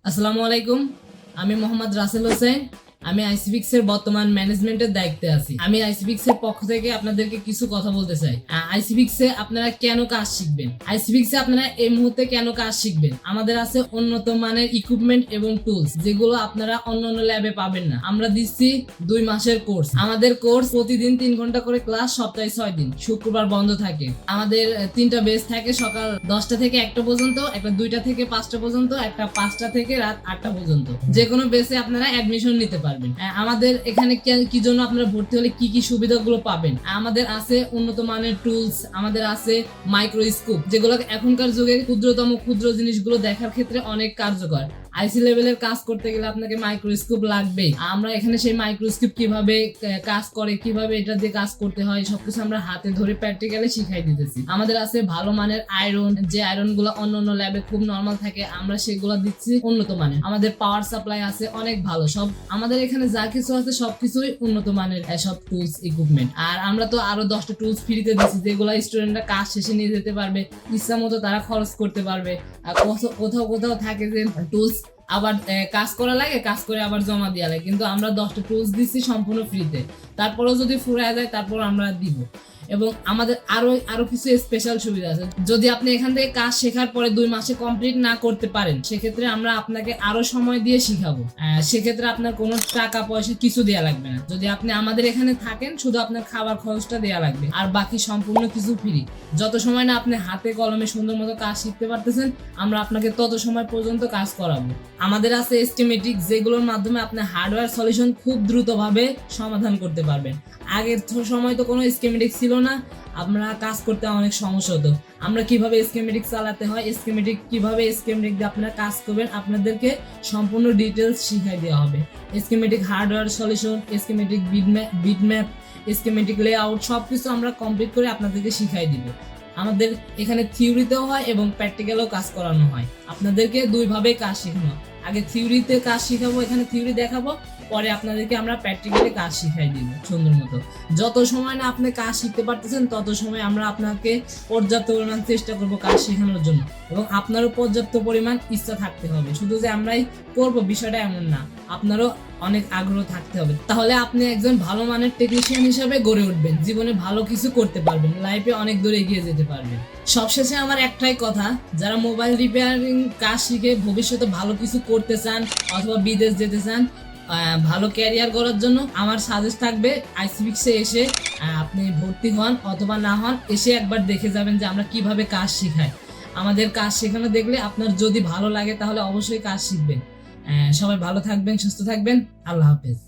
আসসালামু আলাইকুম। আমি মোহাম্মদ রাসেল হোসেন। আমি আইসিবিক্স এর বর্তমান ম্যানেজমেন্টের দায়িত্বে আছি। আমি আইসিবিক্স এর পক্ষ থেকে আপনাদেরকে কিছু কথা বলতে চাই। আইসিবিক্স এ আপনারা কেন কাজ শিখবেন, আইসিবিক্স এ আপনারা এই মুহূর্তে কেন কাজ শিখবেন। আমাদের আছে উন্নত মানের ইকুইপমেন্ট এবং টুলস, যেগুলো আপনারা অন্যান্য ল্যাবে পাবেন না। আমরা দিচ্ছি 2 মাসের কোর্স। আমাদের কোর্স প্রতিদিন 3 ঘন্টা করে ক্লাস, সপ্তাহে 6 দিন, শুক্রবার বন্ধ থাকে। আমাদের 3টা বেচ থাকে, সকাল 10টা থেকে 1টা পর্যন্ত, একটা 2টা থেকে 5টা পর্যন্ত, একটা 5টা থেকে রাত 8টা পর্যন্ত। যে কোনো বেচে আপনারা অ্যাডমিশন নিতে পারবেন। আমাদের এখানে কি জন্য আপনারা ভর্তি হলে কি কি সুবিধাগুলো পাবেন। আমাদের আছে উন্নত মানের টুলস, আমাদের আছে মাইক্রোস্কোপ, যেগুলো এখনকার যুগে ক্ষুদ্র জিনিসগুলো দেখার ক্ষেত্রে অনেক কার্যকর। আইসি লেভেলের কাজ করতে গেলে আপনাকে মাইক্রোস্কোপ লাগবেই। আমরা এখানে সেই মাইক্রোস্কোপ কিভাবে কাজ করে, কিভাবে এটা দিয়ে কাজ করতে হয়, সবকিছু আমরা হাতে ধরে প্র্যাকটিক্যালি শিখাই দিতেছি। আমাদের আছে ভালো মানের আয়রন, যে আয়রন গুলো অন্যান্য ল্যাবে খুব নরমাল থাকে, আমরা সেগুলো দিচ্ছি উন্নত মানের। আমাদের পাওয়ার সাপ্লাই আছে অনেক ভালো। সব আমাদের এখানে যা কিছু আছে সবকিছুই উন্নত মানের, সব টুলস ইকুইপমেন্ট। আর আমরা তো আরো 10টা টুলস ফ্রিতে দিচ্ছি, যেগুলো স্টুডেন্টরা কাজ শেষে নিয়ে যেতে পারবে, ইচ্ছা মতো তারা খরচ করতে পারবে। আর কোথাও থাকে যে টুলস আবার কাজ করা লাগে, কাজ করে আবার জমা দেওয়া লাগে, কিন্তু আমরা 10টা টুলস দিচ্ছি সম্পূর্ণ ফ্রিতে। তারপরেও যদি ফুরায় যায় তারপর আমরা দিব। এবং আমাদের আরো কিছু স্পেশাল সুবিধা আছে। যদি আপনি এখান থেকে কাজ শেখার পরে 2 মাসে কমপ্লিট না করতে পারেন, সেক্ষেত্রে আমরা আপনাকে আরো সময় দিয়ে শিখাবো। সেক্ষেত্রে আপনার কোনো টাকা পয়সা কিছু দেওয়া লাগবে না। যদি আপনি আমাদের এখানে থাকেন, শুধু আপনার খাবার খরচটা দেওয়া লাগবে, আর বাকি সম্পূর্ণ কিছু ফ্রি। যত সময় না আপনি হাতে কলমে সুন্দর মতো কাজ শিখতে পারতেছেন, আমরা আপনাকে তত সময় পর্যন্ত কাজ করাবো। আমাদের আছে এস্টিমেটিক, যেগুলোর মাধ্যমে আপনি হার্ডওয়্যার সলিউশন খুব দ্রুতভাবে সমাধান করতে পারবেন। আগের সময় তো কোনো স্কিমেটিক ছিল না, আমরা কাজ করতে অনেক সমস্যা হতো। আমরা কিভাবে স্কিমেটিক চালাতে হয়, কিভাবে স্কিমেটিক দিয়ে আপনারা কাজ করবেন, আপনাদেরকে সম্পূর্ণ ডিটেলস শিখাই দেওয়া হবে। Schematic hardware solution, schematic bitmap, schematic layout, সবকিছু আমরা কমপ্লিট করে আপনাদেরকে শিখাই দিব। আমাদের এখানে থিওরিতেও হয় এবং প্র্যাকটিক্যালও কাজ করানো হয়। আপনাদেরকে 2 ভাবে কাজ শেখানো, আগে থিওরিতে কাজ শিখাবো, এখানে থিওরি দেখাবো, পরে আপনাদেরকে আমরা প্র্যাকটিক্যালি কাজ শিখাই দিব সুন্দর মতো। যত সময় না আপনি কাজ শিখতে পারতেছেন, তত সময় আমরা আপনাকে পর্যাপ্ত পরিমাণ চেষ্টা করব কাজ শেখানোর জন্য, এবং আপনারও পর্যাপ্ত পরিমাণ ইচ্ছা থাকতে হবে। শুধু যে আমরাই করব বিষয়টা এমন না, আপনারও অনেক আগ্রহ থাকতে হবে। তাহলে আপনি একজন ভালো মানের টেকনিশিয়ান হিসেবে গড়ে উঠবেন, জীবনে ভালো কিছু করতে পারবেন, লাইফে অনেক দূর এগিয়ে যেতে পারবেন। সবশেষে আমার একটাই কথা, যারা মোবাইল রিপেয়ারিং কাজ শিখে ভবিষ্যতে ভালো কিছু করতে চান অথবা বিদেশ যেতে চান, ভালো ক্যারিয়ার করার জন্য আমার সাজেস্ট থাকবে আইসিবিক্সে এসে আপনি ভর্তি হন অথবা না হন, এসে একবার দেখে যাবেন যে আমরা কিভাবে কাজ শেখাই। আমাদের কাজ শেখানো দেখলে আপনার যদি ভালো লাগে তাহলে অবশ্যই কাজ শিখবেন। সবাই ভালো থাকবেন, সুস্থ থাকবেন। আল্লাহ হাফেজ।